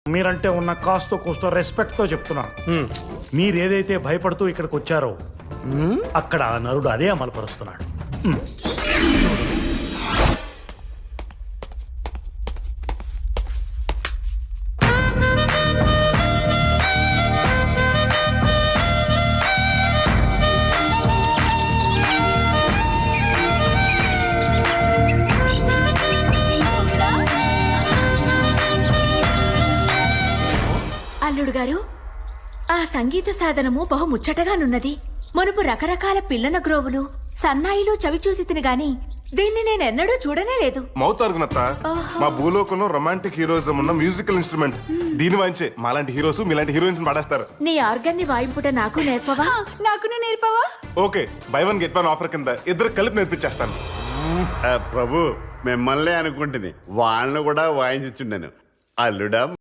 మీరంటే ఉన్న కాస్తో కోస్తో రెస్పెక్ట్ తో చెప్తున్నాను. మీరేదైతే భయపడుతూ ఇక్కడికి వచ్చారో అక్కడ ఆ నరుడు అదే అమలుపరుస్తున్నాడు. అల్లుడు గారు, ఆ సంగీత సాధనము బహు ముచ్చటగానున్నది. మునుపు రకరకాల పిల్లన గ్రోవులు సన్నాయిలు చవి చూసి తిని గాని దీన్ని నేనెన్నడూ చూడనే లేదు. మౌతార్గునత్త మా భూలోకంలో రొమాంటిక్ హీరోయిజం ఉన్న మ్యూజికల్ ఇన్స్ట్రుమెంట్. దీని వాయించే మాలాంటి హీరోస్ మీలాంటి హీరోయిన్స్ పాడేస్తారు. నీ ఆర్గన్ ని వాయింపుట నాకు నేర్పవా? నాకు నేర్పవా? Okay, buy one get one offer కింద ఇద్దరు కలిపి నేర్పించేస్తాను. ప్రభు మిమ్మల్ని అనుకుంటుంది, వాళ్ళను కూడా వాయించుచుండెను. అల్లుడా